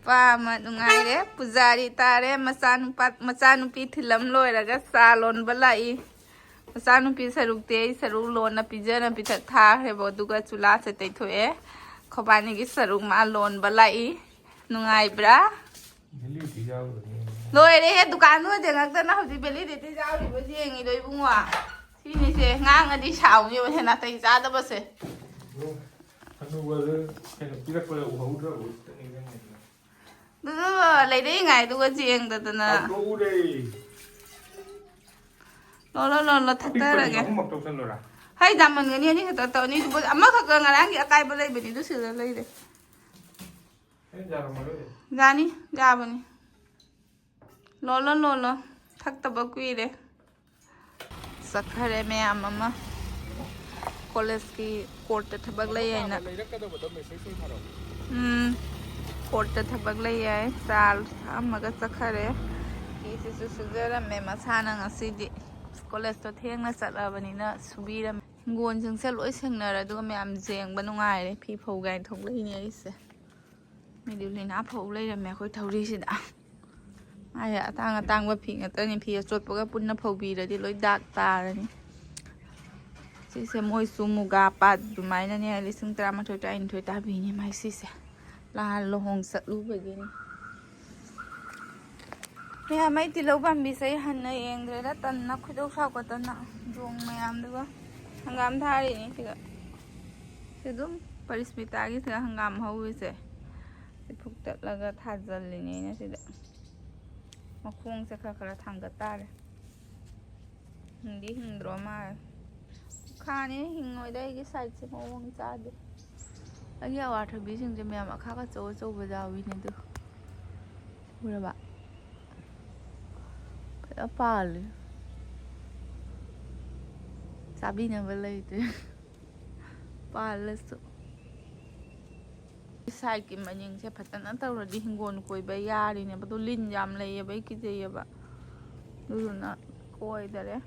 ꯅꯨꯄꯥ ꯑꯃ ꯅꯨꯡꯉꯥꯏꯔꯦ ꯄꯨꯖꯥꯔꯤ ꯇꯥꯔꯦ ꯃꯆꯥꯅꯨꯄꯤ ꯊꯤꯜꯂꯝ ꯂꯣꯏꯔꯒ ꯆꯥ ꯂꯣꯟꯕ ꯂꯥꯛꯏ ꯃꯆꯥꯅꯨꯄꯤ ꯁꯔꯨꯛꯇꯤ ꯑꯩ ꯁꯔꯨꯛ ꯂꯣꯟꯅ ꯄꯤꯖꯅ ꯄꯤꯊꯛ ꯊꯥꯈ꯭ꯔꯦꯕ ꯑꯗꯨꯒ ꯆꯨꯂꯥꯁꯦ ꯇꯩꯊꯣꯛꯑꯦ ꯈꯣꯕꯥꯅꯤꯒꯤ ꯁꯔꯨꯛ ꯃꯥ ꯂꯣꯟꯕ ꯂꯥꯛꯏ ꯅꯨꯡꯉꯥꯏꯕ꯭ꯔꯥ ꯂꯣꯏꯔꯦꯍꯦ ꯗꯨꯀꯥꯟꯗ ꯉꯛꯇꯅ ꯍꯧꯖꯤꯛ ꯚꯦꯂꯤꯗꯤꯇꯤ ꯌꯥꯎꯔꯤꯕ ꯌꯦꯡꯉꯤꯗꯣ ꯏꯕꯨꯡꯉꯣ ꯁꯤꯅꯤꯁꯦ ꯉꯥꯡꯉꯗꯤ ꯁꯥꯎꯅꯦꯕ ꯍꯦꯟꯅ ꯑꯇꯩ ꯆꯥꯗꯕꯁꯦ ꯑꯗꯨꯒ ꯂꯩꯔꯛꯏꯉꯥꯏꯗꯨꯒ ꯆꯦꯡꯗꯗꯅ ꯂꯣꯜꯂꯣ ꯊꯛꯊꯔꯒꯦ ꯍꯩ ꯌꯥꯝꯃꯟꯒꯅꯤ ꯑꯅꯤ ꯈꯛꯇ ꯇꯧꯅꯤ ꯑꯃꯈꯛꯇ ꯉꯔꯥꯡꯒꯤ ꯑꯀꯥꯏꯕ ꯂꯩꯕꯅꯤ ꯑꯗꯨ ꯁꯤꯗ ꯂꯩꯔꯦ ꯌꯥꯅꯤ ꯌꯥꯕꯅꯤ ꯂꯣꯜꯂꯣ ꯊꯛꯇꯕ ꯀꯨꯏꯔꯦ ꯆꯠꯈꯔꯦ ꯃꯌꯥꯝ ꯑꯃ ꯀꯣꯂꯦꯖꯀꯤ ꯀꯣꯔꯠꯇ ꯊꯕꯛ ꯂꯩ ꯍꯥꯏꯅ ꯀꯣꯔꯠꯇ ꯊꯕꯛ ꯂꯩ ꯌꯥꯏ ꯆꯥ ꯊꯛꯑꯝꯃꯒ ꯆꯠꯈꯔꯦ ꯐꯤꯁꯤꯁꯨ ꯁꯨꯖꯔꯝꯃꯦ ꯃꯁꯥꯅ ꯉꯁꯤꯗꯤ ꯀꯣꯂꯦꯖꯇꯣ ꯊꯦꯡꯅ ꯆꯠꯂꯕꯅꯤꯅ ꯁꯨꯕꯤꯔꯝꯃꯦ ꯍꯤꯡꯒꯣꯜꯁꯤꯡꯁꯦ ꯂꯣꯏ ꯁꯦꯡꯅꯔꯦ ꯑꯗꯨꯒ ꯃꯌꯥꯝ ꯖꯦꯡꯕ ꯅꯨꯡꯉꯥꯏꯔꯦ ꯐꯤ ꯐꯧ ꯀꯥꯏꯅ ꯊꯣꯛꯂꯛꯏꯅꯦ ꯑꯩꯁꯦ ꯃꯤꯗꯤ ꯂꯤꯅꯥ ꯐꯧ ꯂꯩꯔꯝꯃꯦ ꯑꯩꯈꯣꯏ ꯊꯧꯔꯤꯁꯤꯗ ꯃꯥꯁꯦ ꯑꯇꯥꯡꯕ ꯐꯤ ꯉꯥꯛꯇꯅꯤ ꯐꯤ ꯑꯆꯣꯠꯄꯒ ꯄꯨꯟꯅ ꯐꯧꯕꯤꯔꯗꯤ ꯂꯣꯏ ꯗꯥꯛ ꯇꯥꯔꯅꯤ ꯁꯤꯁꯦ ꯃꯣꯏꯁꯨ ꯃꯨꯒꯥ ꯄꯥꯠ ꯑꯗꯨꯃꯥꯏꯅꯅꯦ 18,000-19,000 ꯇꯥꯕꯤꯅꯤ ꯃꯥꯏ ꯁꯤꯁꯦ ꯂꯥꯟ ꯂꯨꯍꯣꯡ ꯆꯠꯂꯨꯕꯒꯤꯅꯤ ꯃꯌꯥꯝ ꯑꯩ ꯇꯤꯜꯍꯧ ꯄꯥꯝꯕꯤꯁꯦ ꯑꯩ ꯍꯟꯅ ꯌꯦꯡꯗ꯭ꯔꯦꯗ ꯇꯟꯅ ꯈꯣꯏꯗꯧ ꯁꯥꯎꯒꯠꯇꯅ ꯖꯣꯡ ꯃꯌꯥꯝꯗꯨꯒ ꯍꯪꯒꯥꯝ ꯊꯥꯔꯤꯅꯤ ꯁꯤꯒ ꯁꯤ ꯑꯗꯨꯝ ꯄꯔꯤꯁꯃꯤꯇꯥꯒꯤꯁꯤꯒ ꯍꯪꯒꯥꯝ ꯍꯧꯔꯤꯁꯦ ꯁꯤ ꯐꯨꯛꯇꯠꯂꯒ ꯊꯥꯖꯤꯜꯂꯤꯅꯤ ꯑꯩꯅ ꯁꯤꯗ ꯃꯈꯣꯡꯁꯦ ꯈꯔ ꯊꯥꯡꯒꯠ ꯇꯥꯔꯦ ꯍꯤꯡꯗꯤ ꯍꯤꯡꯗ꯭ꯔꯣ ꯃꯥꯜꯂꯦ ꯈꯥꯅꯤ ꯍꯤꯡꯉꯣꯏꯗ ꯑꯩꯒꯤ ꯁꯥꯏꯠꯁꯦ ꯃꯑꯣꯡ ꯆꯥꯗꯦ ꯑꯩꯒꯤ ꯑꯋꯥꯊꯕꯤꯁꯤꯡꯁꯦ ꯃꯌꯥꯝ ꯑꯈꯥꯛ ꯑꯆꯧꯕ ꯌꯥꯎꯋꯤꯅꯦ ꯑꯗꯨ ꯎꯔꯕ ꯐꯖꯅ ꯄꯥꯜꯂꯤ ꯆꯥꯕꯤꯅꯕ ꯂꯩꯇꯦ ꯄꯥꯜꯂꯁꯨ ꯁꯥꯏꯠꯀꯤ ꯃꯅꯤꯡꯁꯦ ꯐꯖꯅ ꯇꯧꯔꯗꯤ ꯍꯤꯡꯒꯣꯜ ꯀꯣꯏꯕ ꯌꯥꯔꯤꯅꯦꯕ ꯑꯗꯣ ꯂꯤꯟ ꯌꯥꯝ ꯂꯩꯌꯦꯕ ꯑꯩ ꯀꯤꯖꯩꯌꯦꯕ ꯑꯗꯨꯗꯨꯅ ꯀꯣꯏꯗꯔꯦ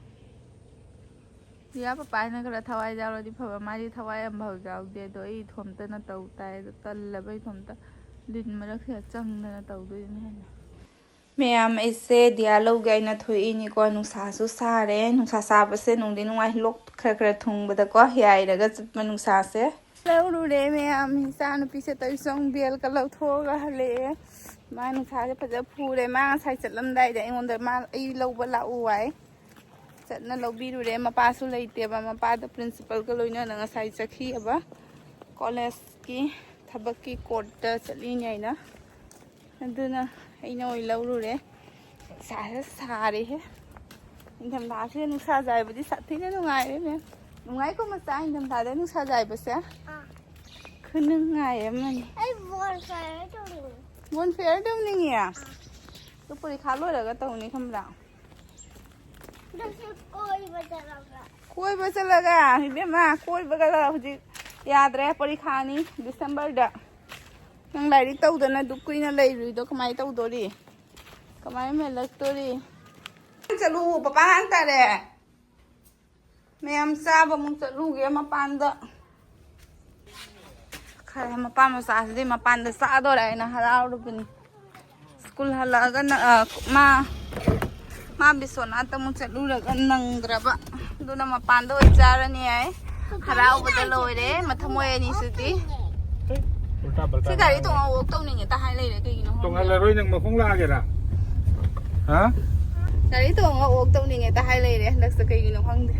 ꯌꯥ ꯄꯄꯥꯅ ꯈꯔ ꯊꯋꯥꯏ ꯌꯥꯎꯔꯗꯤ ꯐꯕ ꯃꯥꯗꯤ ꯊꯋꯥꯏ ꯑꯃꯐꯥꯎ ꯌꯥꯎꯗꯦ ꯑꯗꯣ ꯑꯩ ꯏꯊꯣꯝꯇꯅ ꯇꯧ ꯇꯥꯏ ꯑꯗꯣ ꯇꯜꯂꯕ ꯏꯊꯣꯝꯇ ꯂꯤꯟ ꯃꯔꯛꯁꯤꯗ ꯆꯪꯗꯅ ꯇꯧꯗꯣꯏꯅꯦ ꯍꯦꯟꯅ ꯃꯌꯥꯝ ꯑꯩꯁꯦ ꯗꯤꯌꯥ ꯂꯧꯒꯦ ꯍꯥꯏꯅ ꯊꯣꯛꯏꯅꯤꯀꯣ ꯅꯨꯡꯁꯥꯁꯨ ꯁꯥꯔꯦ ꯅꯨꯡꯁꯥ ꯁꯥꯕꯁꯦ ꯅꯨꯡꯗꯤ ꯅꯨꯡꯉꯥꯏ ꯂꯣꯛ ꯈꯔ ꯊꯨꯡꯕꯗꯀꯣ ꯌꯥꯏꯔꯒ ꯆꯠꯄ ꯅꯨꯡꯁꯥꯁꯦ ꯂꯧꯔꯨꯔꯦ ꯃꯌꯥꯝ ꯏꯆꯥ ꯅꯨꯄꯤꯁꯦ ꯇꯧꯏꯁꯣꯡ ꯕꯦꯜꯒ ꯂꯧꯊꯣꯛꯑꯒ ꯍꯜꯂꯛꯑꯦ ꯃꯥ ꯅꯨꯡꯁꯥꯁꯦ ꯐꯖ ꯐꯨꯔꯦ ꯃꯥ ꯉꯁꯥꯏ ꯆꯠꯂꯝꯗꯥꯏꯗ ꯑꯩꯉꯣꯟꯗ ꯑꯩ ꯂꯧꯕ ꯂꯥꯛꯎ ꯍꯥꯏ ꯆꯠꯅ ꯂꯧꯕꯤꯔꯨꯔꯦ ꯃꯄꯥꯁꯨ ꯂꯩꯇꯦꯕ ꯃꯄꯥꯗ ꯄ꯭ꯔꯤꯟꯁꯤꯄꯜꯒ ꯂꯣꯏꯅꯅ ꯉꯁꯥই ꯆꯠꯈꯤꯑꯕ ꯀꯣꯂꯦꯖꯀꯤ ꯊꯕꯛꯀꯤ ꯀꯣꯔꯠꯇ ꯆꯠꯂꯤꯅꯦ ꯑꯩꯅ ꯑꯗꯨꯅ ꯑꯩꯅ ꯑꯣꯏꯅ ꯂꯧꯔꯨꯔꯦ ꯏꯁꯥꯁꯦ ꯁꯥꯔꯦꯍꯦ ꯅꯤꯡꯊꯝꯊꯥꯁꯦ ꯅꯨꯡꯁꯥ ꯌꯥꯏꯕꯗꯤ ꯁꯥꯊꯤꯅ ꯅꯨꯡꯉꯥꯏꯔꯦ ꯃꯦꯝ ꯅꯨꯡꯉꯥꯏꯀꯣ ꯃꯆꯥ ꯅꯤꯡꯊꯝꯊꯥꯗ ꯅꯨꯡꯁꯥ ꯌꯥꯏꯕꯁꯦ ꯈꯨꯅꯨꯡꯉꯥꯏ ꯑꯃꯅꯤ ꯑꯩ ꯕꯣꯟꯐꯥꯏꯌꯔ ꯇꯧꯅꯤꯡꯉꯤ ꯕꯣꯟꯐꯥꯏꯌꯔ ꯇꯧꯅꯤꯡꯉꯤ ꯑꯗꯨ ꯄꯔꯤꯈꯥ ꯂꯣꯏꯔꯒ ꯇꯧꯅꯤ ꯈꯪꯕ꯭ꯔꯥ ꯀꯣꯏꯕ ꯆꯠꯂꯒ ꯏꯕꯦꯝꯃ ꯀꯣꯏꯕꯒ ꯍꯧꯖꯤꯛ ꯌꯥꯗ꯭ꯔꯦ ꯄꯔꯤꯈꯥꯅꯤ ꯗꯤꯁꯦꯝꯕꯔꯗ ꯅꯪ ꯂꯥꯏꯔꯤꯛ ꯇꯧꯗꯅ ꯑꯗꯨꯛ ꯀꯨꯏꯅ ꯂꯩꯔꯨꯏꯗꯣ ꯀꯃꯥꯏꯅ ꯇꯧꯗꯣꯔꯤ ꯀꯃꯥꯏꯅ ꯃꯦꯜꯂꯛꯇꯣꯔꯤ ꯆꯠꯂꯨ ꯄꯄꯥ ꯉꯥꯡ ꯇꯥꯔꯦ ꯃꯌꯥꯝ ꯆꯥꯕꯃꯨꯛ ꯆꯠꯂꯨꯒꯦ ꯃꯄꯥꯟꯗ खरे मपा मचासी मपान चादोरे हराबनी स्कूल हल्लगना मा बिस्वनाथ चलूरग नंद्रब मपान चारनी है हराबद लोरे मथमोय अनीसुदी गाड़ी तोंगा वॉक तौनिंगे ता हाय लेरे कइनो तोंगालरोय नंग मखोंग लागेरा हा गाड़ी तोंगा वॉक तौनिंगे ता हाय लेरे हंदक्स कइनो खंगदे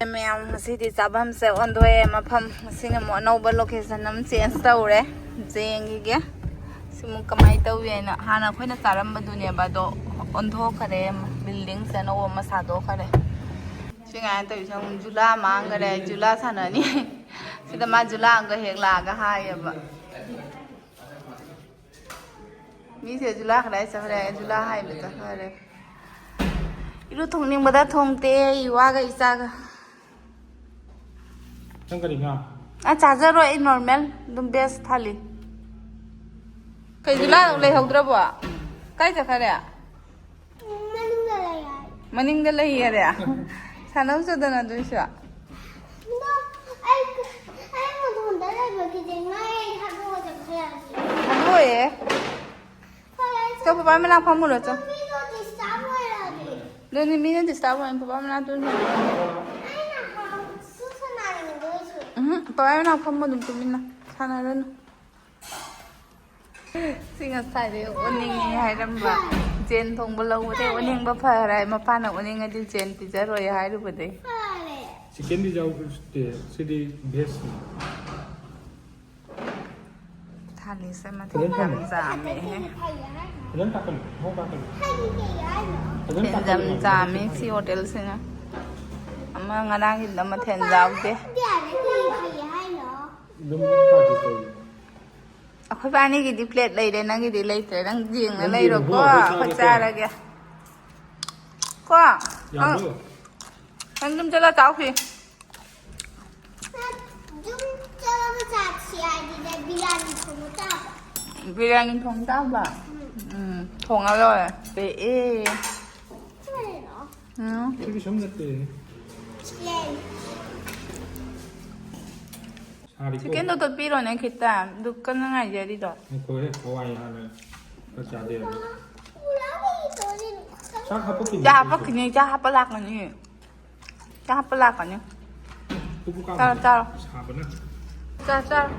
मैम चाबम से ओंदोए मफम अनौब लोकेशन चेंज तौरे जेंगे कमाई तौना हाँ अखोना चारबदुनेब अदो ओंथोखरे बिल्डिंग से अनौब सादोखरे सिगाय तौसे जुला मांगरे जुला साननी सिदा मा जुला अंग हेक लागा हायब मीसे जुला खराय चखरे जुला हायब चखरे इरु थोंनिंगबदा थोंगते इवागा इचागा चाजरो नॉर्मल बेस्ट थाली कई ले हौद्रबो कई चखरे मनिंग सानौ चदना दुइसो 뭐해? 저 봐봐 맨날 밥 먹었죠? 너네 미는데 싸우면 봐봐 맨날 돈 봐봐 맨날 밥 먹는 좀 있나? 하나는 sinh sai đấy ôn ninh hay lắm bà trên thùng bao lâu thế ôn ninh bao phơi này mà phan là ôn ninh ngay trên thì chắc rồi hay được đấy chicken đi đâu để sẽ đi best than này sẽ mà thêm dầm giảm ấy lớn ta cần không ta cần thêm dầm giảm ấy si hotel sinh á mà ngay đang hiện mà thêm dạo thế đúng ta thì khối ba này cái đi plate lấy đây năng cái đi lấy tới năng riêng là lấy rồi có khối xa ra kìa có anh đâm cho nó cháu kì biryani thùng tao bà thùng áo rồi bể 되게 좀 같대 chicken nó tốt pi rồi này khi ta được cân ngày giờ đi rồi 거에 하와이 하는 그 자대 sak apa kini cha apa kini cha apa lak này cha apa lak này cha cha cha cha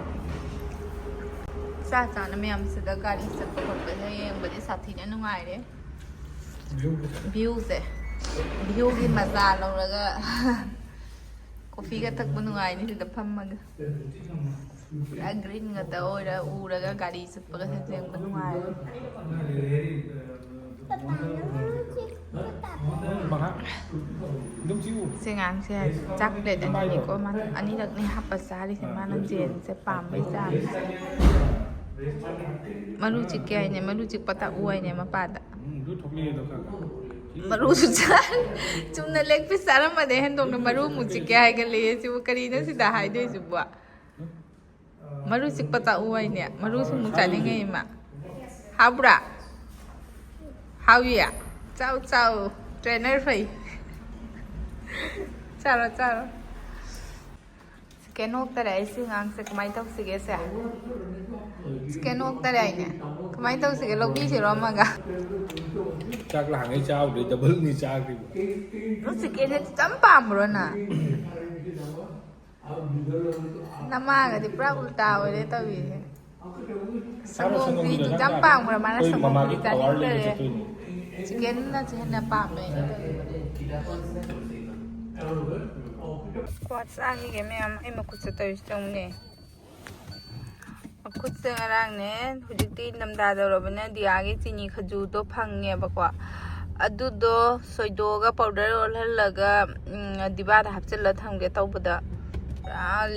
cha cha nó mềm sẽ được gari sẽ có một cái này bởi sát thì nó ngoài đấy view sẽ view cái mà già lâu rồi cơ coffee cái thức bên ngoài này thì đập phăm mà đã green người ta ôi đã u đã cái gari sẽ có cái riêng bên ngoài sẽ ngang sẽ chắc để anh ấy có mà anh ấy được này hấp bát xa đi thì mà nó dền sẽ pam bây giờ mà lu chích cái này mà lu chích pata uai này mà pada mà lu sudah chúng nó lấy pizza ra mà để hành động nó mà lu mu chích cái cái lấy chứ cái này nó sẽ đã hay đấy chứ bộ mà lu chích pata uai này mà lu sẽ mu chả những cái mà habra how ya chào chào trainer phải chào rồi chào cái nốt ta đấy xin ăn sẽ mấy tóc sẽ cái sẽ cái nốt ta đấy nhỉ mấy tóc sẽ cái lông đi chỉ rồi mà cả chắc là hàng ấy trao để double như trao thì nó sẽ cái này chấm bám rồi nè năm mà cái thì bác ulta rồi đấy tao vì sang ngôn vì chúng chấm bám rồi mà nó sang ngôn vì ta đi đây chicken nó chỉ là bám này quạt sang như cái mẹ em mà cút tới trong này cút sang arang này hồi đi năm đa rồi bên này đi आगे चीनी खजूर तो fungi बकवा अदुदो सोइदोगा powder ओलहलगा दिबादा हपचल थंगे तौबदा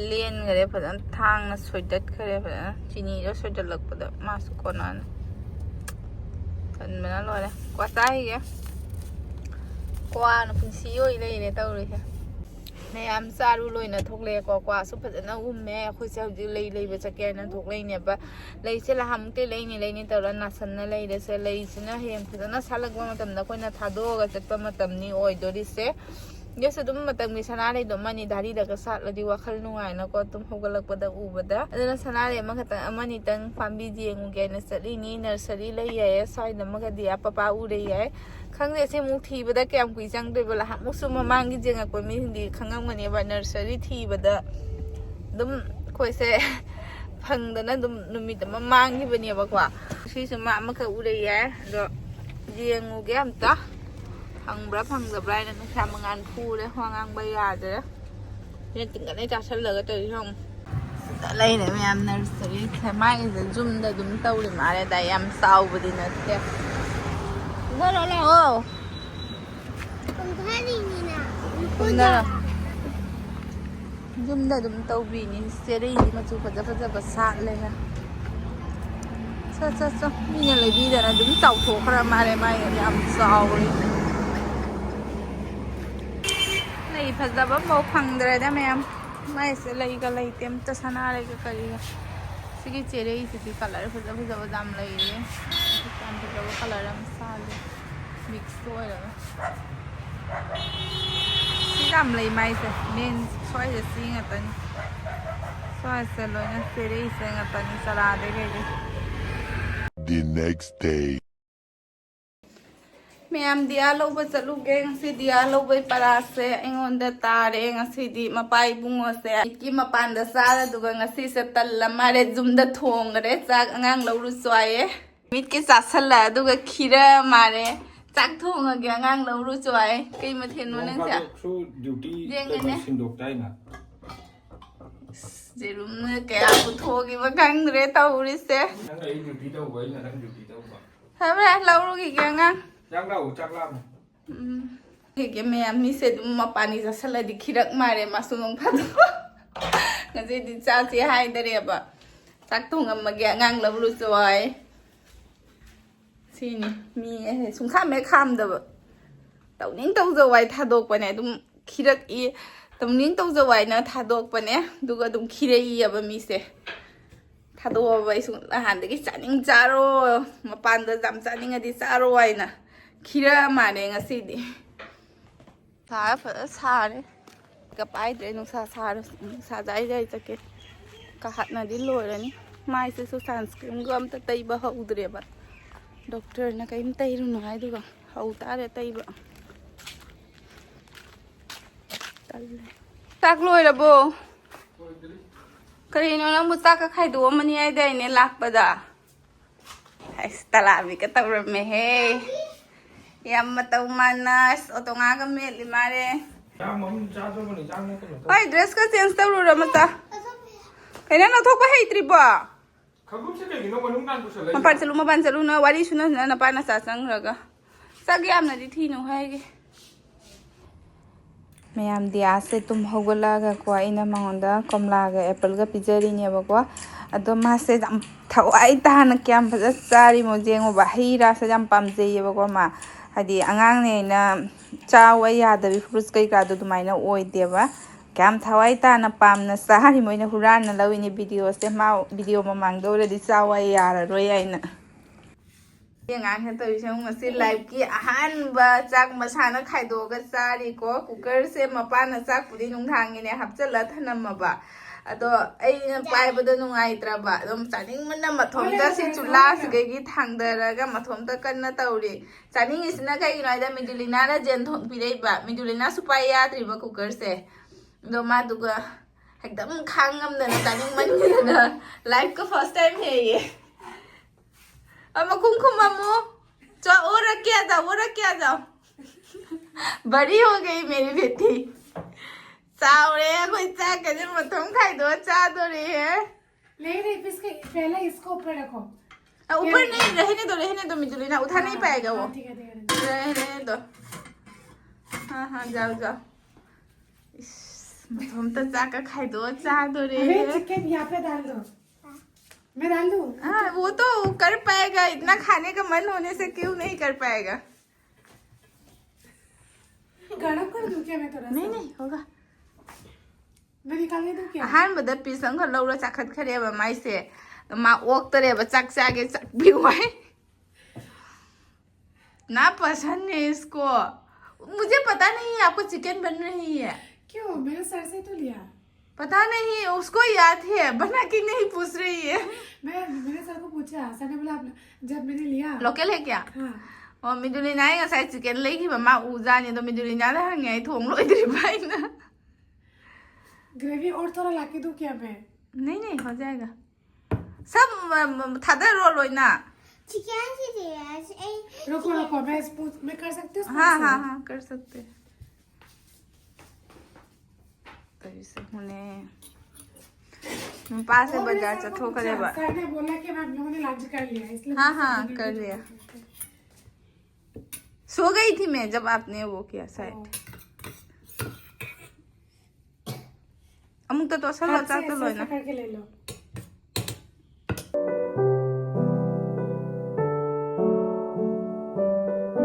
लेन गरे फदन थांग सोइदत खरे फदन चीनी जो सोइदत लगपदा मासु Connon तनमना लोरे क्वा चाहि क्वा न पुंसी ओइ लेने तौरे मैम चारू लोइना थोकले को क्वासु फजना उम्मे खुसे हजि लई बचके न थोकलेने बा लईसे लहामते लेने तौरा नासन्ना लेरे से लईसना हेम फजना सालगवा मतमना कोइना थादोगा चटपा मतमनी ओइदोरिसे यस दुम मतमनि सनारे दो मनी दारी दगा साटलदि वखल नुगाइना को तुम होगलकपदा उबदा अदना सनारे मखता अमनि तंग फांबी जेंगुगे न सलीनी नर्सरी लईये साइड मगदि अपपा उरे ये खंगे से मुख थीबदा क्याम कुइ चंगदेबला मुसु ममांगी जेंगक मी हिंदी खंगमगने बा नर्सरी थीबदा दुम खोइसे फंगदना दुम नुमित ममांगी बनेबा क्वा सिसु मा मखा उरे ये दो जेंगुगे amta फंगदब्रा न नुसा मंगान फूरे होंगांग बयादे ने तिंगने चासलगा तोइ हम लई ने मैम नर्सरी माई से जुम द दुम तौले मारे दा याम साउबदि नते गरो ले ओ कुंदा जुम द दुम तौबीनी सेरी मचु फजा फजा बसात लेना च मीने लेबीदना दुम चाउथोखरा मारे माई याम साउरी लई फजबा मो फंगद्रेदा मैम माई से लई का लई तेम त सना रे का करिगा सिगी चेरे सिगी कलर फजबा जाम लई रे काम फजबा कलर हम साले मिक्स होइला सी जाम लई माई से मेन सोय से सिंग अतन स्वास्थ्य लोना सेरे इसे ngapani sarade kayde The next day. Ma'am दिया लौब चलुगे ngasi दिया लौबै parase aingonda tare ngasi di mapai bungo se ki mapanda sara duga ngasi se talla mare jumda thongre chak angang lauru chwaye mit ke chasalla duga khira mare chak thonga ge angang lauru chwaye kei ma then mon sa duty jengene sindok dai na jerum ne kaya puthogi ba kangre tauri se nang ai duty đâu với là nang duty đâu mà hamra lauru gi ge angang chắc đâu chắc lắm Hege मैम मी से मपानी जसला दि खिरक मारे मासुंग फादो ngasi di chachi hai dare ba chak thongam mage ngang lawlu choi sini mi sung kham me kham da ba tawning taw jawai thadok pa ne dum khirak I tawning taw jawai na thadok pa ne duga dum khirei aba mi se thado ba sung han de ki chaning charo mapan da jam chaning adi charo ai na khira mare ngasi di सारे कपाइद्रे नुसा सार नुसा जाई जाई चके कहतना दि लोरनी माइ से सु sunscreen गम त तैबा हौद्रेबा doctor न कइम तैरुनु हाय दुगा हौतारे तैबा तल्ले ताक लोइरबो करिनो न मुता का खाइदो मनि आइ दैने लाकपदा हाइस तलाबी का तवरमे हे Yam matau manas otonga ga mel mare cha mom cha cho mình cha nó có oi dress ka change taw ro mata kaina na thok ba hei tri ba không biết cái gì nó mà đúng đang của sở lấy ma pan chalu na wari suna na pa na sa sang raga sagyam na di thi no hai ge ma'am दिया से तुम होगलागा को ina mangonda komla ga apple ga pijari ne ba ko ado ma se jam thawai ta na kyam phaja chari mo jengo ba hira sa jam pam je ba ko ma hadi angang ne na chawa ya da bi fruits kai ka do dumai na oi de ba kyam thawai ta na pam na sari mo na huran na lawi ni video se ma video ma mang do le di chawa ya ra roi ai na yang ang hen toi chang masi live ki ahan ba chak masana khai do ga sari ko cooker se mapa na chak pudi nung thang ne hapchala thanam ma ba ado ai na pai ba do nung ai tra ba dom chaning man na mathom da si chula si ge gi thang da ra ga mathom da kan na tauri chaning is na kai na da midulina na jen thong pi dei ba midulina su pai ya tri ba cooker se do ma du ga ekdam khang ngam da chaning man na live ko first time he ye अब कुमकुम मामू चो और क्या जाओ बड़ी हो गई मेरी बेटी चावरे कोई चा के जो तुम खाई दो चा दो रही है ले रही इसके पहले इसको ऊपर रखो ऊपर नहीं रहने दो मिजुलिना उठा नहीं पाएगा वो ठीक है रहने दो हाँ जाओ तुम तो चा का खाई दो चा दो रही है चिकन यहाँ पे डाल दो मैं डाल दूँ हाँ वो तो कर पाएगा इतना खाने का मन होने से क्यों नहीं कर पाएगा गरम कर दूँ क्या मैं थोड़ा नहीं होगा मैं निकालने दूँ क्या अहꯥꯟꯕꯗ piece अमखꯛ लौरा चाखꯠखरेब माइसे मा ओक्तरेब चाक चागे चाक बिवाई ना पसंद है इसको मुझे पता नहीं है आपको चिकन बन रही है क्यों मैंने सर से तो लिया पता नहीं उसको याद है बना कि नहीं पूछ रही है मैंने सर को पूछा सर ने बोला जब मैंने लिया लोकल है क्या हाँ और मिजुलिना का साइज चिकन लेगी ममा उजाने तो मिजुलिना दा हंगे थोंग लोइद्री भाई ना ग्रेवी और थोड़ा लाके दूँ क्या मैं नहीं हो जाएगा सब थादा रोल होई ना चिकन से दिया रुको मैं कर सकती हूँ हाँ कर सकते हैं तभी से होने पास से बाजार से ठोक दे बा सर ने बोला कि मैं लोगों ने लंच कर लिया इसलिए हाँ कर लिया सो गई थी मैं जब आपने वो किया शायद अमुक तो असल होता तो लो ना करके ले लो